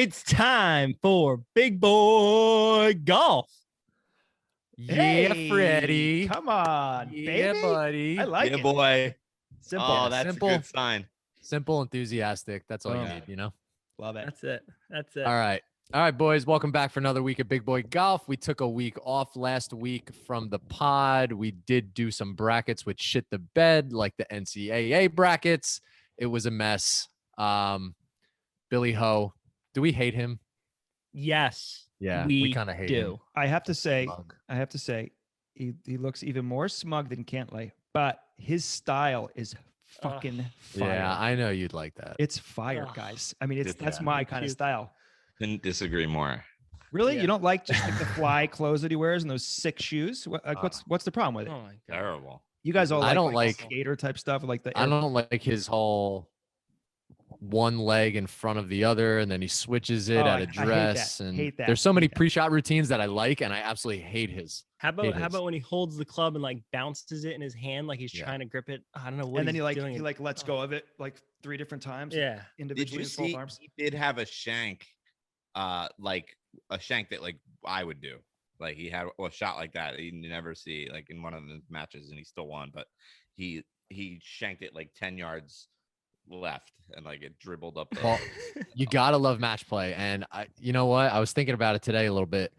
It's time for Big Boy Golf. Yeah, Hey, Freddie. Come on, Yeah, baby. buddy. I like it. Boy. Simple. Oh, that's simple. a good sign. Simple, enthusiastic. That's all you Boom. need, you know? Love it. That's it. That's it. All right. All right, boys. Welcome back for another week of Big Boy Golf. We took a week off last week from the pod. We did do some brackets which shit the bed, like the NCAA brackets. It was a mess. Billy Ho. Do we hate him? Yes. Yeah, we kind of hate do. him. I have to say, Smug. he looks even more smug than Cantlay, but his style is fucking fire. Yeah, I know you'd like that. It's fire, Ugh. guys. I mean, that's Yeah. my Me kind of too. style. Couldn't disagree more. Really? Yeah. You don't like just like the fly clothes that he wears and those sick shoes? What's the problem with it? Oh my god. Terrible. You guys all I don't like- skater type stuff, like the I don't like his whole one leg in front of the other, and then he switches it Oh, at I a hate that. dress. And Hate that. there's so many Hate that. pre-shot routines that I like, and I absolutely hate his. How It about is. when he holds the club and like bounces it in his hand like he's Yeah. trying to grip it? I don't know what And then he's he doing. lets go of it like 3 different times. Yeah. Did Individually you with both see? arms. He did have a shank, like a shank that like I would do. Like he had a shot like that. You never see like in one of the matches, and he still won. But he shanked it like 10 yards left, and like it dribbled up. The Well, You gotta love match play, and you know what? I was thinking about it today a little bit.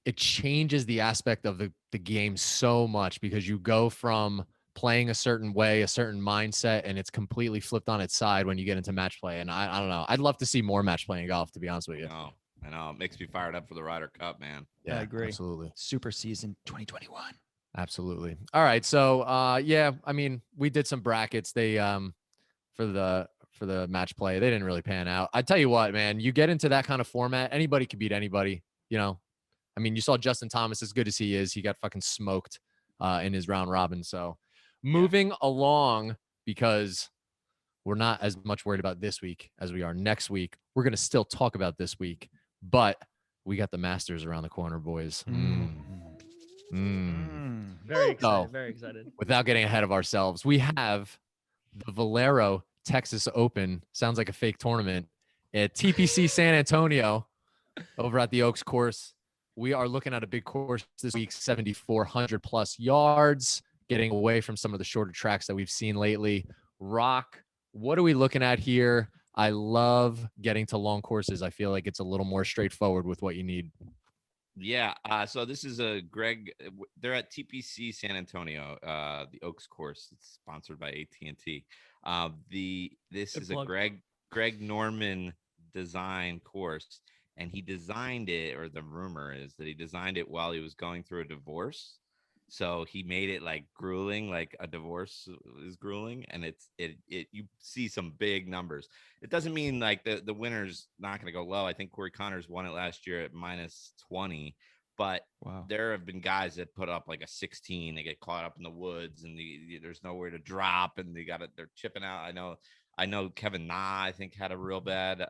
It changes the aspect of the game so much because you go from playing a certain way, a certain mindset, and it's completely flipped on its side when you get into match play. And I don't know. I'd love to see more match play in golf, to be honest with you. I know. It makes me fired up for the Ryder Cup, man. I agree. Absolutely. Super season 2021. Absolutely. All right. So yeah, I mean, we did some brackets. They for the match play, they didn't really pan out. I tell you what, man, you get into that kind of format, anybody can beat anybody, you know. I mean, you saw Justin Thomas, as good as he is, he got fucking smoked in his round robin. So moving along, because we're not as much worried about this week as we are next week. We're going to still talk about this week, but we got the Masters around the corner, boys. Very excited. So- Very excited. Without getting ahead of ourselves, we have the Valero Texas Open. Sounds like a fake tournament at TPC San Antonio over at the Oaks course. We are looking at a big course this week, 7,400 plus yards, getting away from some of the shorter tracks that we've seen lately. Rock, what are we looking at here? I love getting to long courses. I feel like it's a little more straightforward with what you need. Yeah. So this is a Greg. They're at TPC San Antonio, the Oaks course. It's sponsored by AT&T. This Good is plug. a Greg Norman design course, and he designed it, or the rumor is that he designed it while he was going through a divorce. So he made it like grueling, like a divorce is grueling, and you see some big numbers. It doesn't mean like the winner's not going to go low. I think Corey Connors won it last year at -20, but Wow. there have been guys that put up like a 16. They get caught up in the woods, and there's nowhere to drop, and they're chipping out. I know Kevin Na, I think, had a real bad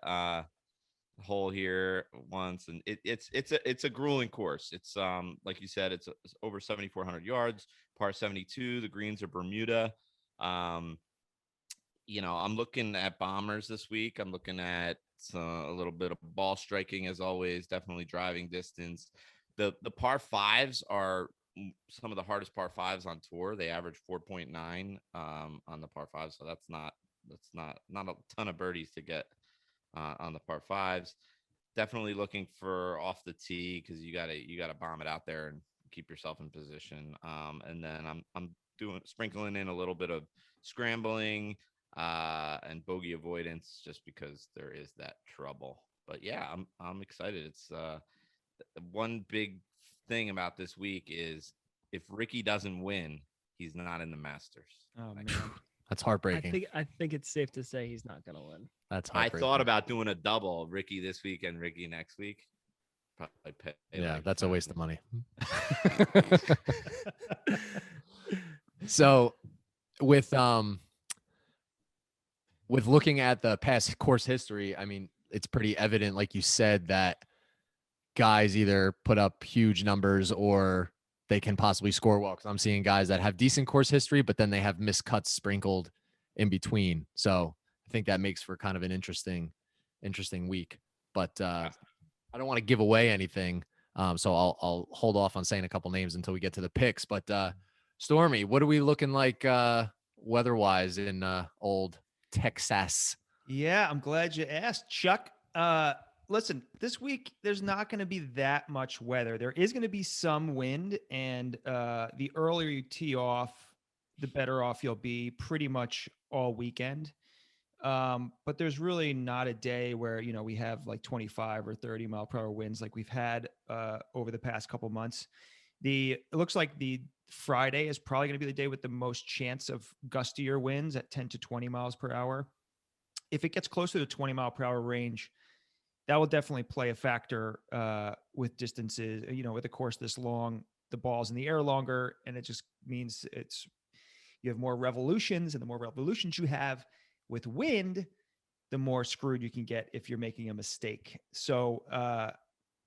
hole here once, and it's a grueling course. It's like you said, it's over 7,400 yards, par 72. The greens are Bermuda. I'm looking at bombers this week. I'm looking at a little bit of ball striking, as always, definitely driving distance. The par fives are some of the hardest par fives on tour. They average 4.9 on the par five, so that's not a ton of birdies to get on the par fives. Definitely looking for off the tee, because you gotta bomb it out there and keep yourself in position. And then I'm sprinkling in a little bit of scrambling and bogey avoidance, just because there is that trouble. But yeah, I'm excited. It's one big thing about this week is if Ricky doesn't win, he's not in the Masters. Oh man. That's heartbreaking. I think it's safe to say he's not gonna win. That's I heartbreaking. thought about doing a double, Ricky this week and Ricky next week. Probably pay Yeah, like that's a waste of $5. money. So with looking at the past course history, I mean, it's pretty evident, like you said, that guys either put up huge numbers or they can possibly score well. Because I'm seeing guys that have decent course history, but then they have missed cuts sprinkled in between. So I think that makes for kind of an interesting week. but I don't want to give away anything. So I'll hold off on saying a couple names until we get to the picks. But Stormy, what are we looking like weather-wise in old Texas? Yeah, I'm glad you asked, Chuck. Listen, this week there's not going to be that much weather. There is going to be some wind, and the earlier you tee off, the better off you'll be pretty much all weekend. But there's really not a day where we have like 25 or 30 mile per hour winds like we've had over the past couple months. It looks like the Friday is probably going to be the day with the most chance of gustier winds at 10 to 20 miles per hour. If it gets closer to 20 mile per hour range, that will definitely play a factor with distances. With a course this long, the ball's in the air longer, and it just means you have more revolutions, and the more revolutions you have with wind, the more screwed you can get if you're making a mistake. So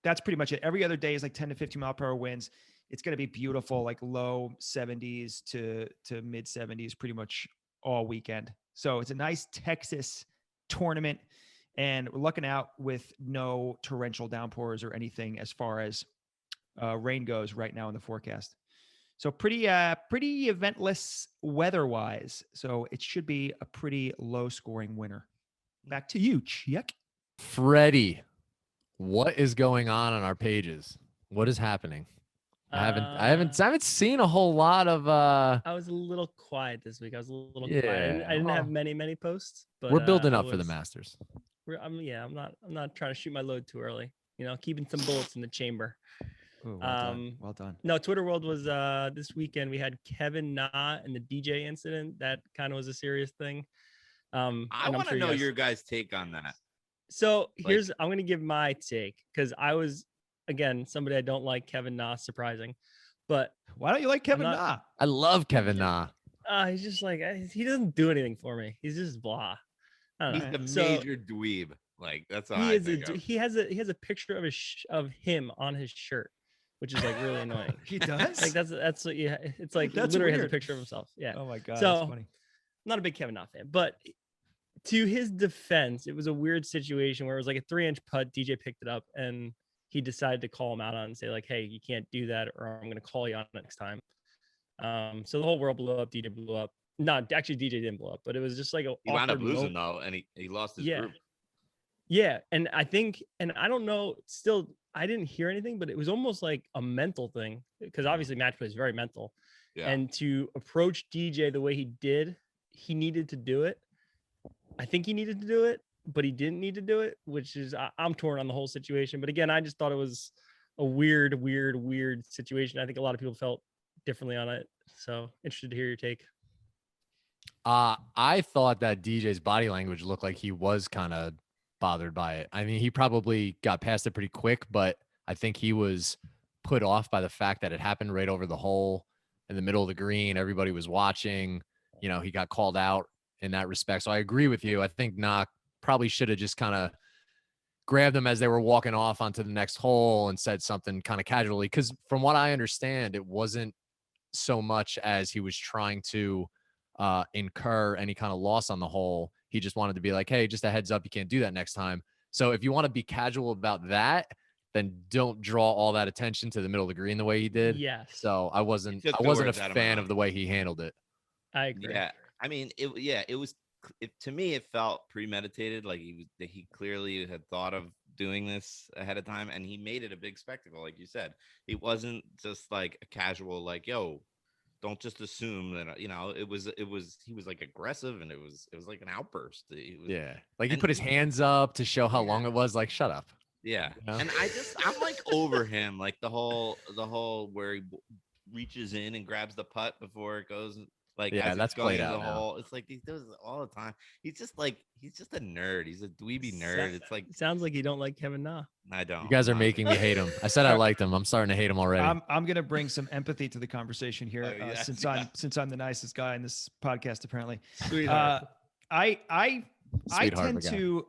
that's pretty much it. Every other day is like 10 to 15 mile per hour winds. It's going to be beautiful, like low 70s to mid 70s pretty much all weekend. So it's a nice Texas tournament, and we're looking out with no torrential downpours or anything as far as rain goes right now in the forecast. So pretty eventless weather-wise. So it should be a pretty low-scoring winner. Back to you, Chuck. Freddie, what is going on our pages? What is happening? I haven't seen a whole lot of. I was a little quiet this week. I was a little quiet. Yeah. I didn't have many posts, but We're building I up for the was- Masters. I'm not trying to shoot my load too early. Keeping some bullets in the chamber. Ooh, well done. Well done. No, Twitter World was this weekend. We had Kevin Na and the DJ incident. That kind of was a serious thing. I and want to sure know guys- your guys' take on that. So I'm going to give my take because I was, again, somebody I don't like, Kevin Na, surprising. But Why don't you like Kevin not- Na? I love Kevin Na. he's just like, he doesn't do anything for me. He's just blah. I don't He's know. the So, major dweeb. Like that's all he I is think of. he has a picture of of him on his shirt, which is like really annoying. He does? Like that's what it's like That's literally has a weird. picture of himself. Yeah. Oh my God, So- that's funny. Not a big Kevin Na fan, but to his defense, it was a weird situation where it was like a 3-inch putt. DJ picked it up and he decided to call him out on it and say like, "Hey, you can't do that, or I'm going to call you on it next time." So the whole world blew up. DJ blew up. No, actually, DJ didn't blow up, but it was just like a He wound up awkward losing moment. though, and he lost his Yeah. group. Yeah, and I think, and I don't know, still, I didn't hear anything, but it was almost like a mental thing because obviously match play is very mental. Yeah. And to approach DJ the way he did, he needed to do it. I think he needed to do it, but he didn't need to do it, which is, I'm torn on the whole situation. But again, I just thought it was a weird situation. I think a lot of people felt differently on it. So interested to hear your take. I thought that DJ's body language looked like he was kind of bothered by it. I mean, he probably got past it pretty quick, but I think he was put off by the fact that it happened right over the hole in the middle of the green. Everybody was watching. He got called out in that respect. So I agree with you. I think Knock probably should have just kind of grabbed them as they were walking off onto the next hole and said something kind of casually. Because from what I understand, it wasn't so much as he was trying to incur any kind of loss on the hole. He just wanted to be like, hey, just a heads up, you can't do that next time. So if you want to be casual about that, then don't draw all that attention to the middle of the green the way he did. Yes. So I wasn't took the a words out of my fan mouth. of the way he handled it. I agree. Yeah, I mean, it was. To me, it felt premeditated. Like he clearly had thought of doing this ahead of time, and he made it a big spectacle, like you said. It wasn't just like a casual, like, yo, don't just assume that it was. He was like aggressive, and it was like an outburst. Yeah, like he and put his hands up to show how long it was. Like, shut up. Yeah, You know? and I'm like over him, like the whole where he reaches in and grabs the putt before it goes. Like, Yeah, as it's that's going played into out the now. hole. It's like he does it all the time. He's just a nerd. He's a dweeby nerd. It's like Sounds like you don't like Kevin Na. I don't. You guys are I'm not- making me hate him. I said I liked him. I'm starting to hate him already. I'm gonna bring some empathy to the conversation here, Oh, yes, since yeah. I'm the nicest guy in this podcast apparently. Sweetheart. I Sweetheart tend of a guy. to,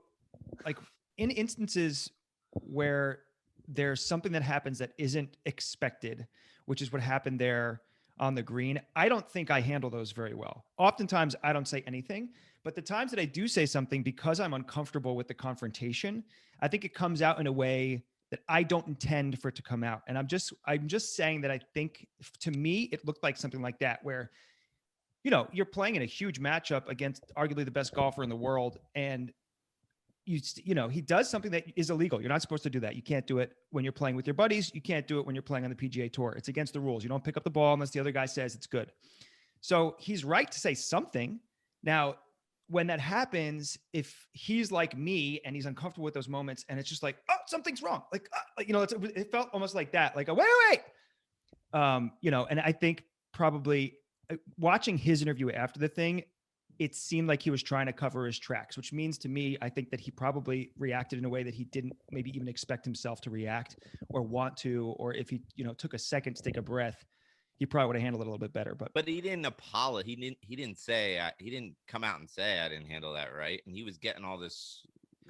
like, in instances where there's something that happens that isn't expected, which is what happened there. on the green. I don't think I handle those very well. Oftentimes I don't say anything, but the times that I do say something because I'm uncomfortable with the confrontation, I think it comes out in a way that I don't intend for it to come out. And I'm just saying that I think to me, it looked like something like that where, you're playing in a huge matchup against arguably the best golfer in the world. And he does something that is illegal. You're not supposed to do that. You can't do it when you're playing with your buddies. You can't do it when you're playing on the PGA Tour. It's against the rules. You don't pick up the ball unless the other guy says it's good. So he's right to say something. Now, when that happens, if he's like me and he's uncomfortable with those moments and it's just like, oh, something's wrong. Like, it felt almost like that. Like, wait. And I think probably watching his interview after the thing, it seemed like he was trying to cover his tracks, which means to me, I think that he probably reacted in a way that he didn't maybe even expect himself to react or want to, or if he, took a second to take a breath, he probably would have handled it a little bit better. But he didn't apologize. He didn't say, he didn't come out and say I didn't handle that right. And he was getting all this.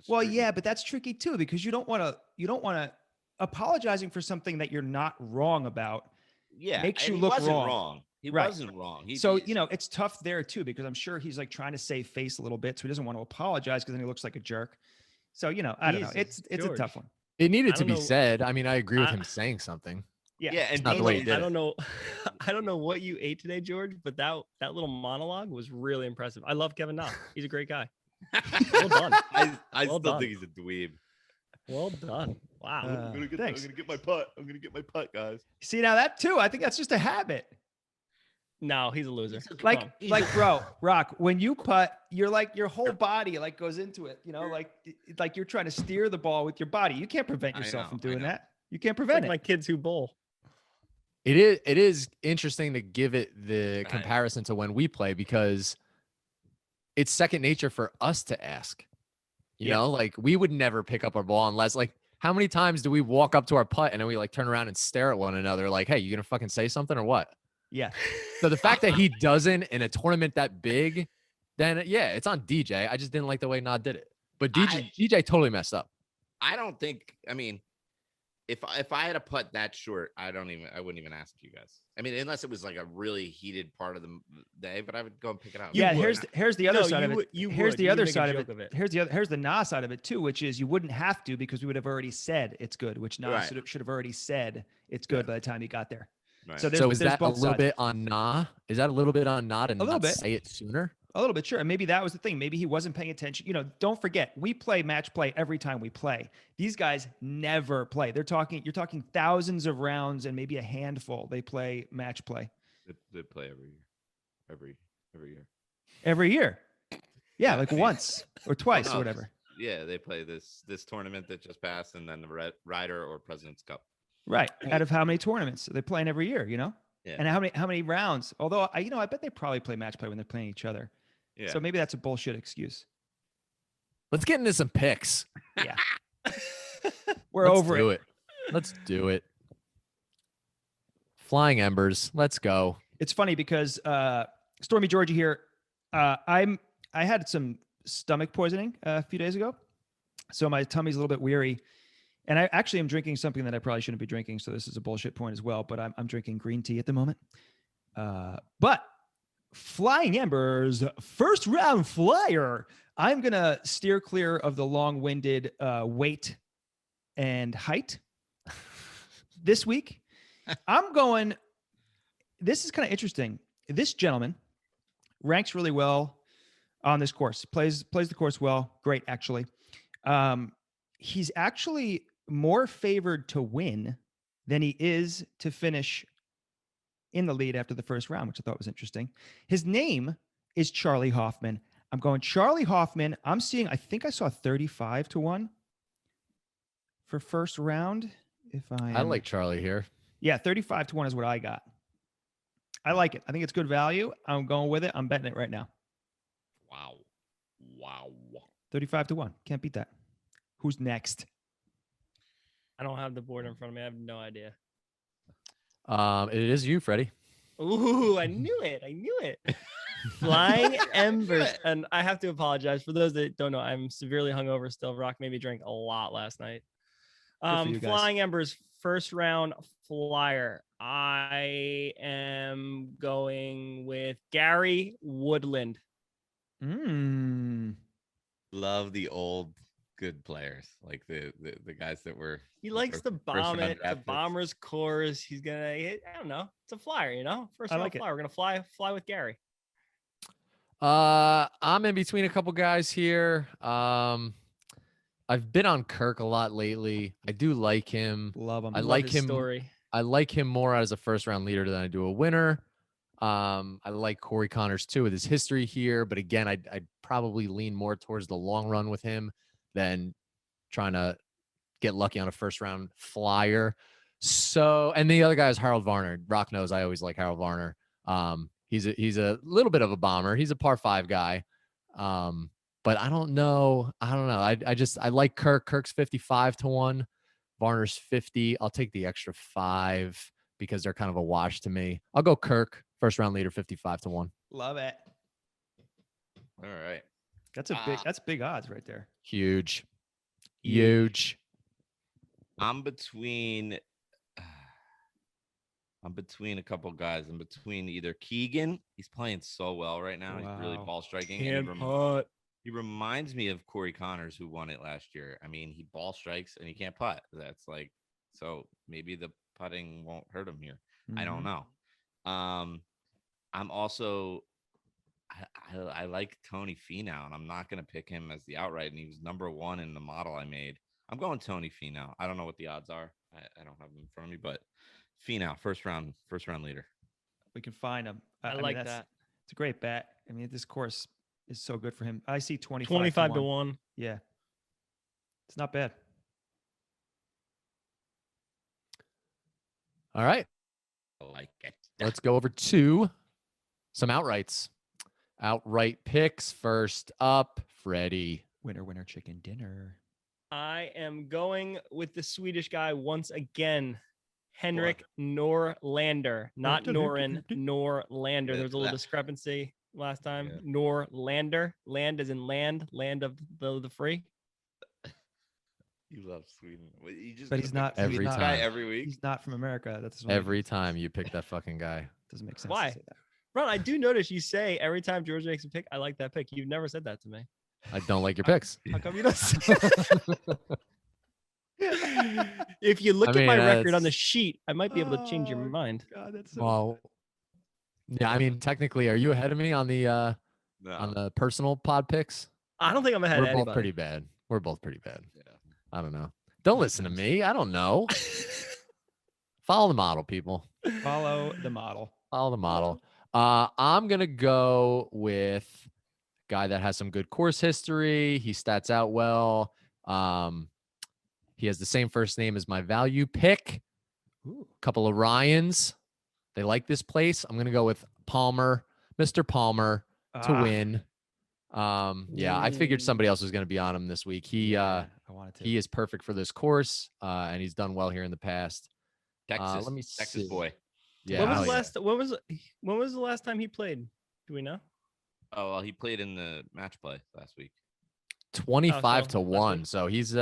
Well, yeah, but that's tricky too, because you don't want to apologizing for something that you're not wrong about. Yeah. Makes you look wrong. He wasn't wrong. It's tough there too, because I'm sure he's like trying to save face a little bit. So he doesn't want to apologize because then he looks like a jerk. So, I don't know. It's George. a tough one. It needed to be said. I mean, I agree with him saying something. Yeah. And not the way he did I don't know. I don't know what you ate today, George, but that little monologue was really impressive. I love Kevin Na. He's a great guy. Well done. I still think he's a dweeb. Well done. Wow. I'm gonna get my putt. I'm gonna get my putt, guys. See, now that too, I think that's just a habit. No, he's a loser. Like, bro, Rock, when you putt, you're like your whole body like goes into it, like you're trying to steer the ball with your body. You can't prevent yourself from doing that. You can't prevent it. My kids who bowl. It is interesting to give it the comparison to when we play, because it's second nature for us to ask. You know, like we would never pick up our ball unless, like, how many times do we walk up to our putt and then we like turn around and stare at one another like, hey, you gonna fucking say something or what? Yeah. So the fact that he doesn't in a tournament that big, then yeah, it's on DJ. I just didn't like the way Nod did it. But DJ totally messed up. I don't think, I mean, if I had a putt that short, I wouldn't even ask you guys. I mean, unless it was like a really heated part of the day, but I would go and pick it out. Yeah, here's the other side of it. Here's the other side of it. Here's the Na side of it too, which is you wouldn't have to, because we would have already said it's good, which Na should have already said it's good by the time he got there. Right. So is that a little bit on Na? Is that a little bit on Na to not say it sooner? A little bit, sure. And maybe that was the thing. Maybe he wasn't paying attention. Don't forget, we play match play every time we play. These guys never play. You're talking thousands of rounds and maybe a handful. They play match play. They play every year. Every year. Yeah, like once or twice or whatever. Yeah, they play this tournament that just passed, and then the Ryder or President's Cup. Right. Out of how many tournaments? They're playing every year, Yeah. And how many rounds? Although I bet they probably play match play when they're playing each other. Yeah. So maybe that's a bullshit excuse. Let's get into some picks. Yeah. We're over it. Let's do it. Flying Embers. Let's go. It's funny because Stormy Georgia here. I had some stomach poisoning a few days ago, so my tummy's a little bit weary. And I actually am drinking something that I probably shouldn't be drinking, so this is a bullshit point as well. But I'm drinking green tea at the moment. But Flying Embers, first round flyer. I'm gonna steer clear of the long-winded weight and height this week. I'm going. This is kind of interesting. This gentleman ranks really well on this course. Plays the course well. Great, actually. He's actually more favored to win than he is to finish in the lead after the first round, which I thought was interesting. His name is Charlie Hoffman. I'm going Charlie Hoffman. I'm seeing, I think I saw 35 to 1 for first round. I like Charlie here. Yeah, 35 to 1 is what I got. I like it. I think it's good value. I'm going with it. I'm betting it right now. Wow. 35 to 1. Can't beat that. Who's next? I don't have the board in front of me. I have no idea. It is you, Freddie. Ooh, I knew it. Flying Embers. And I have to apologize for those that don't know. I'm severely hungover still. Rock made me drink a lot last night. for you guys. Flying Embers first round flyer. I am going with Gary Woodland. Love the old good players, like the guys that were. He likes to first bomb round it. It's a draft picks. bomber's course. He's gonna. I don't know. It's a flyer, First I round like it. flyer. We're gonna fly with Gary. I'm in between a couple guys here. I've been on Kirk a lot lately. I do like him. Love him. I Love like his him. story. I like him more as a first round leader than I do a winner. I like Corey Connors too with his history here, but again, I'd probably lean more towards the long run with him than trying to get lucky on a first round flyer. So, and the other guy is Harold Varner. Rock knows I always like Harold Varner. He's a little bit of a bomber. He's a par 5 guy. But I don't know. I like Kirk. Kirk's 55-1. Varner's 50. I'll take the extra 5 because they're kind of a wash to me. I'll go Kirk, first round leader, 55-1. Love it. All right. That's big odds right there. Huge. I'm between a couple guys. I'm between either Keegan. He's playing so well right now. He's really Wow. ball striking. Can't And putt. he reminds me of Corey Connors, who won it last year. I mean, he ball strikes and he can't putt. That's like, so maybe the putting won't hurt him here. I don't know. I'm also, I like Tony Finau, and I'm not going to pick him as the outright. And he was number 1 in the model I made. I'm going Tony Finau. I don't know what the odds are. I don't have them in front of me, but Finau, first round leader. We can find him. I like that. It's a great bet. I mean, this course is so good for him. I see 25 to 1. Yeah. It's not bad. All right. I like it. Let's go over to some outrights. Outright picks. First up, Freddie. Winner, chicken dinner. I am going with the Swedish guy once again, Henrik Norlander, not Norin, Norlander. There was a little discrepancy last time. Yeah. Norlander, land as in land of the free. You love Sweden. But he's not every he's not- time. Every week. He's not from America. That's Every time you pick that fucking guy. doesn't make sense. Why? To say that. Ron, I do notice you say every time George makes a pick, I like that pick. You've never said that to me. I don't like your picks. How come you don't say If you look I at my mean, record on the that's- sheet, I might be able to change your Oh, mind. God, that's so Well, yeah, I mean, technically, are you ahead of me on the personal pod picks? I don't think I'm ahead We're of both anybody. pretty bad. We're both pretty bad. Yeah. I don't know. Don't listen to me. I don't know. Follow the model, people. Follow the model. Follow the model. I'm gonna go with a guy that has some good course history. He stats out well. He has the same first name as my value pick. Ooh. Couple of Ryans. They like this place. I'm gonna go with Palmer, Mr. Palmer, to win. Yeah, I figured somebody else was gonna be on him this week. I wanted to. He is perfect for this course, and he's done well here in the past. Texas. Let me Texas see. boy. Yeah, when was hell the yeah. when was the last time he played? Do we know? Oh, well, he played in the match play last week. 25 to last 1. week? So he's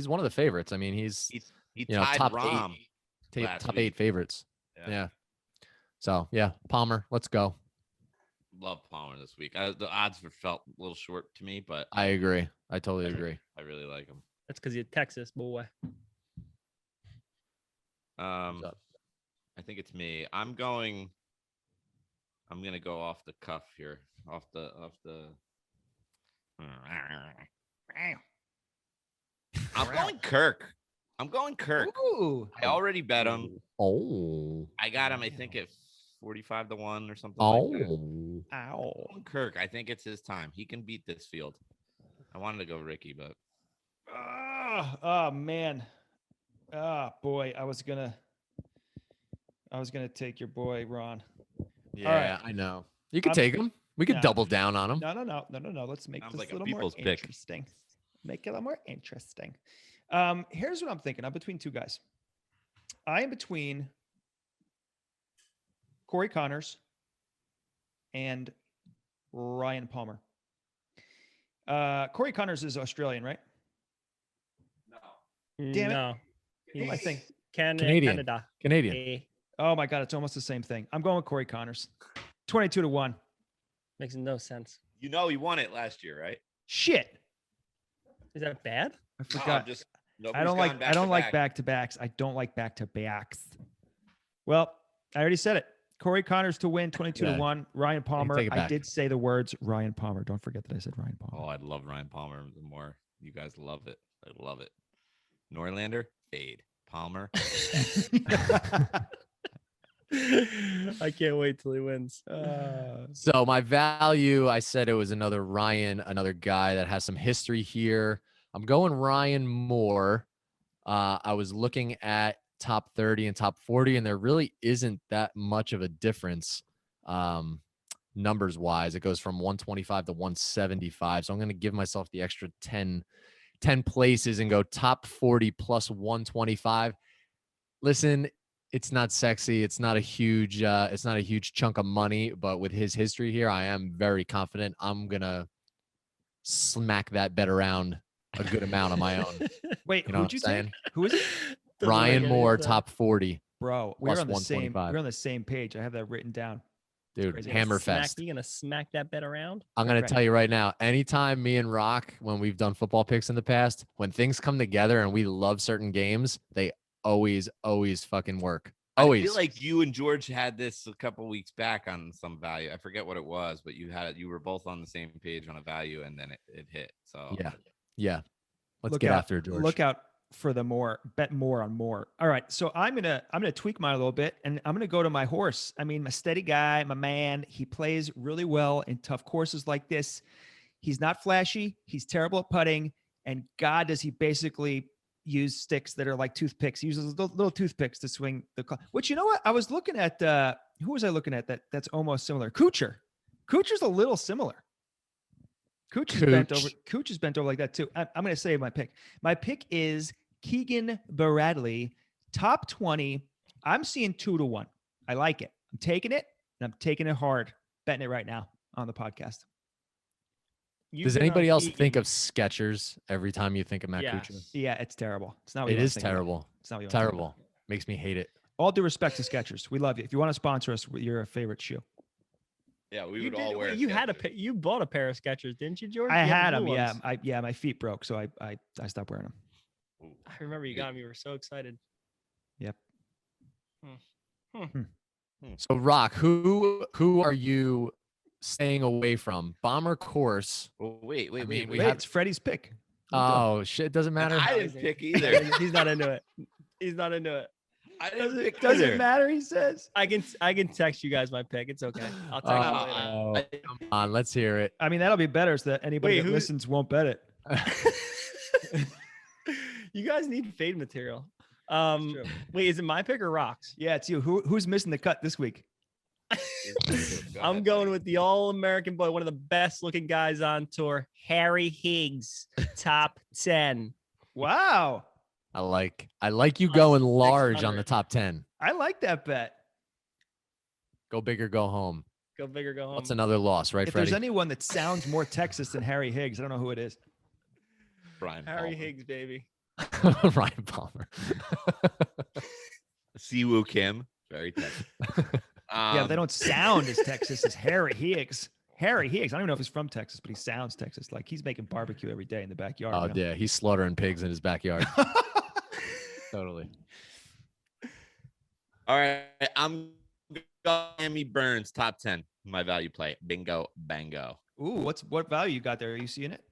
one of the favorites. I mean, he's He you know, tied top Rahm. 8, last top week. 8 favorites. Yeah. So yeah, Palmer, let's go. Love Palmer this week. The odds felt a little short to me, but I agree. I totally agree. I really like him. That's because you're Texas, boy. up? I think it's me. I'm gonna go off the cuff here. Off the I'm going Kirk. Ooh. I already bet him. Oh. I got him, I think, at 45 to 1 or something like that. Ow. Kirk, I think it's his time. He can beat this field. I wanted to go Ricky, but Oh man. Oh boy. I was gonna take your boy Ron. Yeah, I know. You could I'm- take him. We could no. double down on him. No. Let's make Sounds this like a a little more people's pick. interesting. Make it a little more interesting. Here's what I'm thinking. I'm between two guys. I am between Corey Connors and Ryan Palmer. Corey Connors is Australian, right? no. Damn it. No. I think. Canadian. Canada. Canadian. Eh, Oh my God, it's almost the same thing. I'm going with Corey Connors. 22-1. makes no sense. You know he won it last year, right? Shit. Is that bad? I No, forgot. just I don't like back-to-backs. I don't like back-to-backs. Well, I already said it. Corey Connors to win 22-1. Ryan Palmer. take it I back. did say the words Ryan Palmer. Don't forget that I said Ryan Oh, Palmer. I love Ryan Palmer the more. You guys love it. I love it. Norlander, fade. Palmer. I can't wait till he wins. So my value, I said it was another Ryan, another guy that has some history here. I'm going Ryan Moore. I was looking at top 30 and top 40, and there really isn't that much of a difference numbers wise. It goes from 125 to 175. So I'm going to give myself the extra 10 places and go top 40 plus 125. Listen, it's not sexy. It's not a huge chunk of money, but with his history here, I am very confident I'm going to smack that bet around a good amount on my own. Wait, You know who'd what you I'm saying? take? Who is it? Doesn't Ryan make any Moore, sense. top 40. Bro, Plus we're on the same. 125. We're on the same page. I have that written down. Dude, crazy. Hammerfest. You gonna smack that bet around? I'm going Right. to tell you right now, anytime me and Rock, when we've done football picks in the past, when things come together and we love certain games, they always fucking work. Always. I feel like you and George had this a couple weeks back on some value. I forget what it was, but you were both on the same page on a value, and then it hit. So Yeah. Let's Look get out, after it, George. Look out for the more. Bet more on more. All right, so I'm gonna tweak mine a little bit, and I'm gonna go to my horse. I mean, my steady guy, my man. He plays really well in tough courses like this. He's not flashy. He's terrible at putting, and God, does he basically use sticks that are like toothpicks. He uses little toothpicks to swing the club. Which, you know what? I was looking at who was I looking at that's almost similar? Kuchar. Kuchar's a little similar. Cooch is bent over like that too. I'm going to say my pick. My pick is Keegan Bradley, top 20. I'm seeing 2-1. I like it. I'm taking it, and I'm taking it hard. Betting it right now on the podcast. Does anybody else think of Skechers every time you think of Matt Kuchar? Yeah, it's terrible. It's not. It is terrible. It's not what you terrible. Makes me hate it. All due respect to Skechers, we love you. If you want to sponsor us, you're a favorite shoe. Yeah, we would all wear. You you bought a pair of Skechers, didn't you, George? I You had the them. blue Yeah, ones. my feet broke, so I stopped wearing them. I remember you got them. You were so excited. Yep. So, Rock, who are you staying away from? Bomber course. Well, wait. It's Freddie's pick. Oh shit! It doesn't matter. I didn't pick either. He's not into it. He's not into it. I didn't pick Doesn't either. matter, he says. I can text you guys my pick. It's okay. I'll text you later. Oh, come on, let's hear it. I mean, that'll be better so that anybody Wait, that listens won't bet it. You guys need fade material. Wait, is it my pick or Rock's? Yeah, it's you. Who's missing the cut this week? I'm going with the all-American boy, one of the best-looking guys on tour, Harry Higgs, top 10. Wow. I like you going large on 600. the top 10. I like that bet. Go big or go home. Go big or go home. What's another loss, right, If Freddie? there's anyone that sounds more Texas than Harry Higgs, I don't know who it is. Brian Harry Palmer. Higgs, baby. Ryan Palmer. Siwoo Kim, very Texas. Yeah, they don't sound as Texas as Harry Higgs. Harry Higgs. I don't even know if he's from Texas, but he sounds Texas. Like he's making barbecue every day in the backyard. Oh, man. yeah. He's slaughtering pigs in his backyard. Totally. All right, I'm going Miami Burns, top 10. My value play. Bingo, bango. Ooh, what value you got there? Are you seeing it?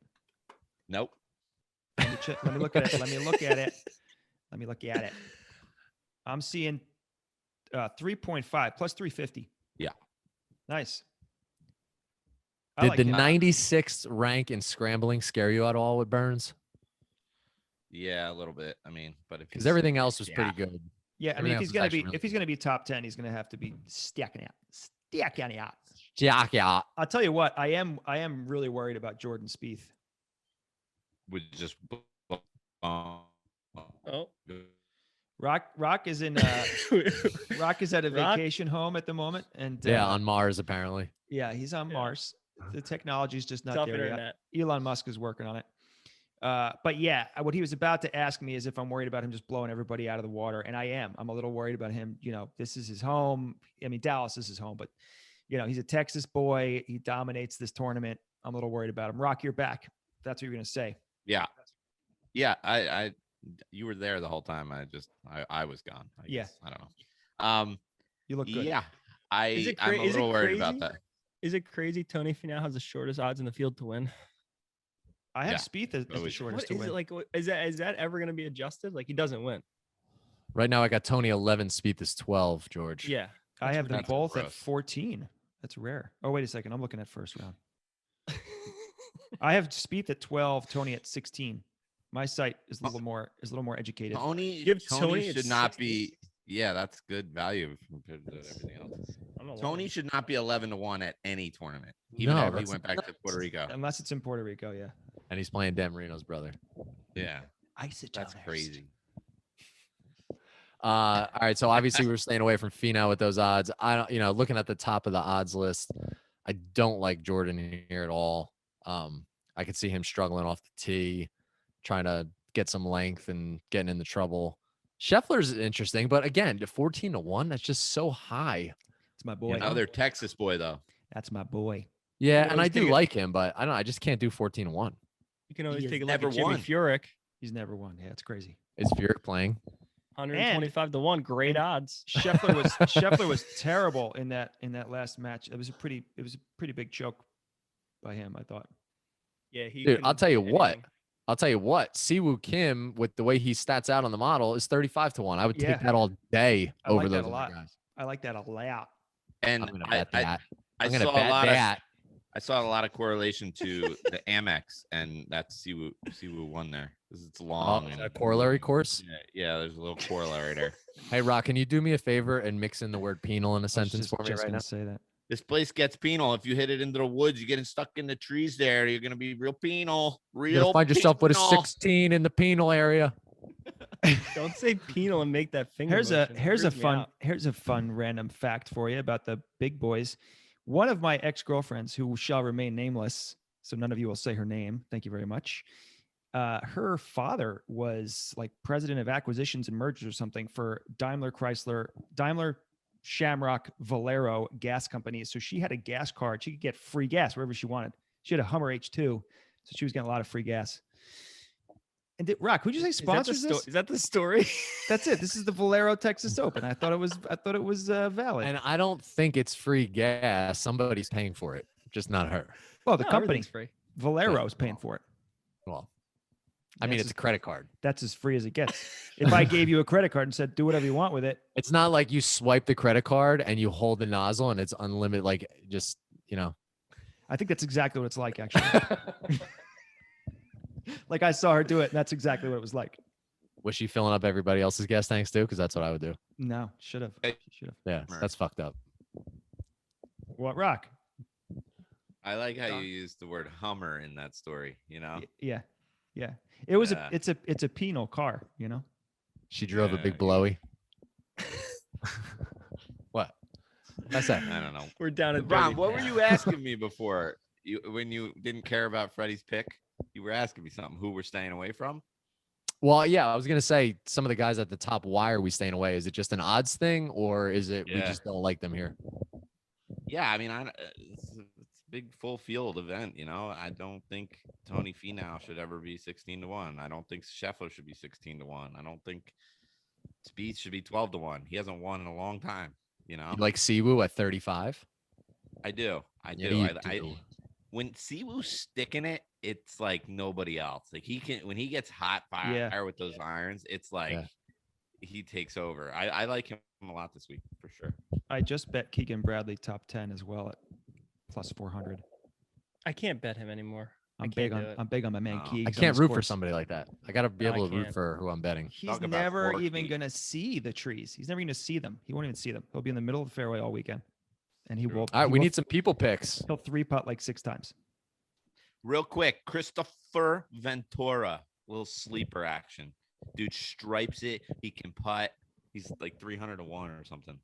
Nope. Let me look at it. Let me look at it. I'm seeing 3.5 plus 350. Yeah. Nice. Did the 96th rank in scrambling scare you at all with Burns? Yeah, a little bit. I mean, but Because everything else was pretty good. Yeah, I mean, Everything else if he's gonna be top 10, he's gonna have to be stacking out. Yeah. I'll tell you what, I am really worried about Jordan Spieth. would just. Oh. Rock is in Rock is at a vacation home at the moment, and Yeah, on Mars, apparently. yeah, he's on Yeah. Mars. The technology's just not Tough there internet. yet. Elon Musk is working on it. But yeah, what he was about to ask me is if I'm worried about him just blowing everybody out of the water, and I am. I'm a little worried about him. This is his home. I mean, Dallas is his home, but he's a Texas boy. He dominates this tournament. I'm a little worried about him. Rock, you're back. That's what you're gonna say. Yeah. Yeah. You were there the whole time. I was gone. I guess. I don't know. You look good. Yeah. I'm a is it little worried crazy? about that. Is it crazy Tony Finau has the shortest odds in the field to win? I have Yeah. Spieth as the Always. shortest What to is win. it like? Is that ever going to be adjusted? Like he doesn't win. Right now, I got Tony 11, Spieth is 12. George. Yeah, I have them That's both at gross. 14. That's rare. Oh, wait a second. I'm looking at first round. I have Spieth at 12, Tony at 16. My site is a little more educated. Tony Give Tony should at not 16. be. Yeah, that's good value compared to everything else. I'm not Tony lying. should not be 11-1 at any tournament, even No, if he that's went back to Puerto Rico. Unless it's in Puerto Rico, yeah. And he's playing Dan Marino's brother. Yeah, Isotoners. that's crazy. All right. So obviously we're staying away from Finau with those odds. I don't, looking at the top of the odds list, I don't like Jordan here at all. I could see him struggling off the tee, trying to get some length and getting into trouble. Scheffler's interesting, but again, the 14-1, that's just so high. It's my boy. Another Texas boy, though. That's my boy. Yeah, You and I always do take it- like him, but I just can't do 14-1. You can always He take a has look at never Jimmy won. Furyk. He's never won. Yeah, it's crazy. Is Furyk playing? 125 to 1. Great odds. Scheffler was terrible in that last match. It was a pretty big choke by him, I thought. Yeah, he. Dude, I'll couldn't tell you do what. anything. Siwoo Kim, with the way he stats out on the model, is 35-1. I would Yeah. take that all day I over like that those a other lot. guys. I like that a lot. And I'm gonna bet that. I I'm gonna saw bet a lot that. I saw a lot of correlation to the Amex, and that's Siwoo won there because it's long. Is and that a corollary course? Yeah, there's a little corollary there. Hey, Rock, can you do me a favor and mix in the word penal in a I was sentence just for me right gonna now? say that. This place gets penal. If you hit it into the woods, you're getting stuck in the trees there. You're gonna be real penal. You're gonna find yourself with a 16 in the penal area. Don't say penal and make that finger. Here's motion. It here's a freaks me out. fun random fact for you about the big boys. One of my ex-girlfriends, who shall remain nameless, so none of you will say her name. Thank you very much. Her father was like president of acquisitions and mergers or something for Daimler Shamrock Valero gas companies. So she had a gas card. She could get free gas wherever she wanted. She had a Hummer H2, so she was getting a lot of free gas. And Rock, who'd you say sponsors this? Is that the story? That's it. This is the Valero Texas Open. I thought it was valid. And I don't think it's free gas. Somebody's paying for it, just not her. Well, the No, company everything's free. Valero is paying for it. Well, I mean, That's it's a credit card. That's as free as it gets. If I gave you a credit card and said, do whatever you want with it. It's not like you swipe the credit card and you hold the nozzle and it's unlimited. Like just, I think that's exactly what it's like, actually. Like I saw her do it, and that's exactly what it was like. Was she filling up everybody else's gas tanks too? Because that's what I would do. No, should have. Hey. Should have. Yeah, that's fucked up. What, Rock? I like how you used the word Hummer in that story. Yeah. It was Yeah. it's a penal car, She drove a Yeah, big yeah. blowy. What? That's that. I don't know. We're down at Ron, dirty what were pass. you asking me before? When you didn't care about Freddie's pick, you were asking me something. Who we're staying away from? Well, yeah, I was gonna say some of the guys at the top. Why are we staying away? Is it just an odds thing, or is it we Yeah. just don't like them here? Yeah, I mean, it's a big full field event. I don't think Tony Finau should ever be 16-1. I don't think Scheffler should be 16-1. I don't think Spieth should be 12-1. He hasn't won in a long time. You like Siwoo at 35? I do. I Yeah, do. you I do. when Siwoo's sticking it, it's like nobody else. Like he can when he gets hot fire Yeah. with those irons, it's like Yeah. he takes over. I like him a lot this week for sure. I just bet Keegan Bradley top 10 as well at plus 400. I can't bet him anymore. I I'm can't big do on it. I'm big on my man No. Keegan. I can't root for somebody like that. I gotta be No, I able to root can't. for who I'm betting. He's Talk about never fork even meat. gonna see the trees. He's never gonna see them. He won't even see them. He'll be in the middle of the fairway all weekend, and he True. will. All right, he we will- need some people picks. He'll 3-putt like 6 times. Real quick, Christopher Ventura, little sleeper action. Dude stripes it. He can putt. He's like 300-1 or something.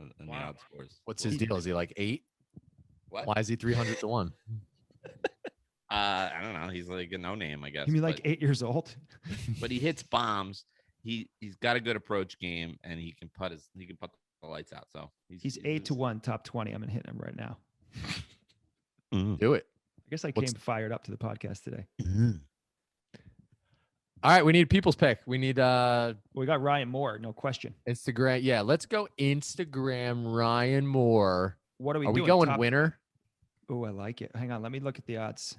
In the Wow. odd scores. What's his deal? Is he like 8? What? Why is he 300-1? I don't know. He's like a no name, I guess. You mean like 8 years old? But he hits bombs. He's got a good approach game, and he can put the lights out. So He's 8-1 top 20. I'm gonna hit him right now. Do it. I guess I came fired up to the podcast today. All right, we need people's pick. We need We got Ryan Moore, no question. Instagram. Yeah, let's go Instagram Ryan Moore. What are we Are we doing? going winner? Oh, I like it. Hang on, let me look at the odds.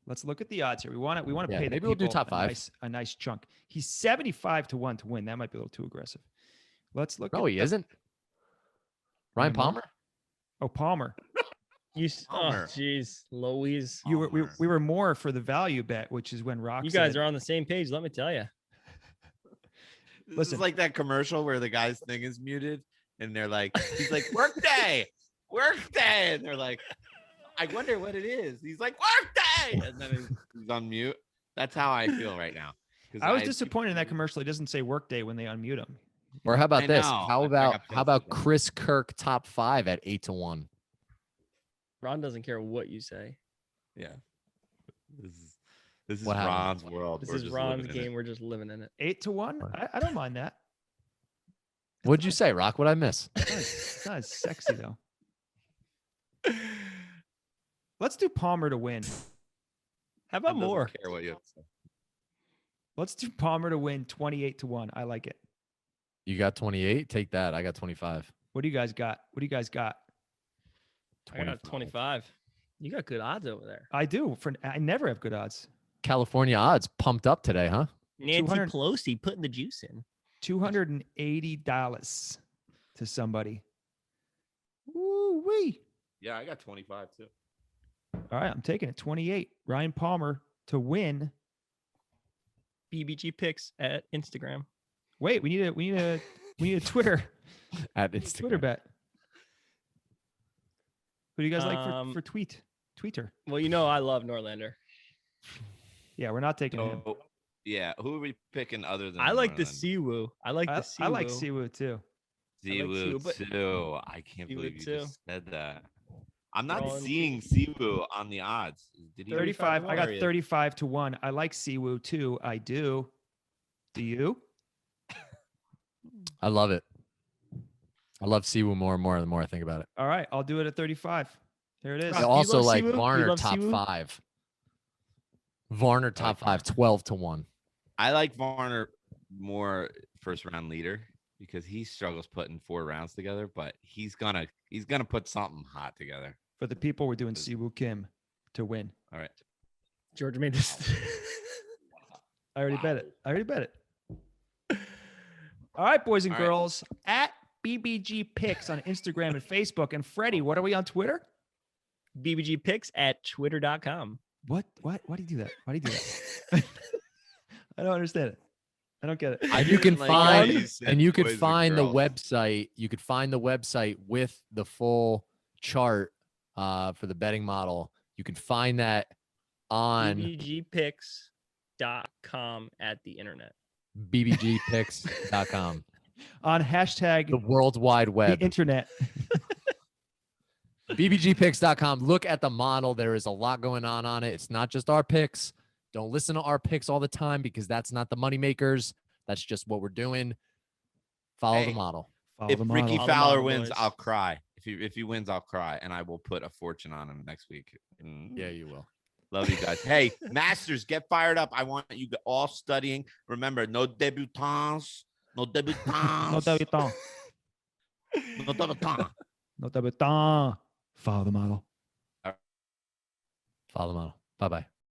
Let's look at the odds here. We want to Yeah, pay the maybe we'll do people top five. a nice chunk. He's 75-1 to win. That might be a little too aggressive. Let's look. No, he isn't. Ryan Palmer? Oh, Palmer. Oh, Palmer. jeez, Louise. We were more for the value bet, which is when Rock. You guys are on the same page. Let me tell you. This Listen. is like that commercial where the guy's thing is muted, and they're like, he's like, workday, and they're like, I wonder what it is. He's like, workday, and then he's on mute. That's how I feel right now. I was disappointed in that commercial. It doesn't say workday when they unmute him. Or how about I this? know. How I about got how about pissed at that. Chris Kirk top 5 at 8-1? Ron doesn't care what you say. Yeah. This is What happened? Ron's world. This We're is just Ron's living in it. game. We're just living in it. 8-1. I don't mind that. What'd you say, Rock? What'd I miss? It's not as sexy though. Let's do Palmer to win. How Ron about doesn't more? care what you have to say. Let's do Palmer to win 28-1. I like it. You got 28? Take that. I got 25. What do you guys got? I got 25. You got good odds over there. I do. I never have good odds. California odds pumped up today, huh? Nancy 200 Pelosi putting the juice in. $280 to somebody. Woo wee. Yeah, I got 25 too. All right, I'm taking it. 28. Ryan Palmer to win. BBG picks at Instagram. Wait, we need a Twitter At Instagram. Twitter bet. Who do you guys like for tweeter? Well, you know I love Norlander. Yeah, we're not taking him. So, yeah, who are we picking other than? I like the Norlander? Siwoo. I like the Siwoo. I like Siwoo too. Siwoo Siwoo, but- too. I can't Siwoo believe you too. just said that. I'm not Throwing- seeing Siwoo on the odds. Did he 35. I got Or is- 35-1. I like Siwoo too. I do. Do you? I love it. I love Siwoo more and more the more I think about it. All right, I'll do it at 35. There it is. Rock, I do you also love like Siwoo? Do you Varner love top Siwoo? 5. Varner top 5, 12-1. I like Varner more first round leader because he struggles putting 4 rounds together, but he's gonna put something hot together. For the people, we're doing Siwoo Kim to win. All right. George made this. I already bet it. All right, boys and All right. girls, at BBG Picks on Instagram and Facebook. And Freddie, what are we on Twitter? BBG picks at twitter.com. What? Why do you do that? Why do you do that? I don't understand it. I don't get it. And you can Like, find you said and you could boys and find the girls. website. You could find the website with the full chart for the betting model. You can find that on BBGpicks.com at the internet. bbgpicks.com. On hashtag The World Wide the Web. internet. bbgpicks.com. Look at the model. There is a lot going on it. It's not just our picks. Don't listen to our picks all the time because that's not the money makers. That's just what we're doing. Follow the Hey, model. Follow If the Ricky model. Follow the Fowler model, wins, boys. I'll cry. If he wins, I'll cry, and I will put a fortune on him next week. Yeah, you will. Love you guys. Hey, Masters, get fired up. I want you all studying. Remember, no debutants. No debutants. No debutant. No debutants. No debutant. Follow the model. Follow the model. Bye-bye.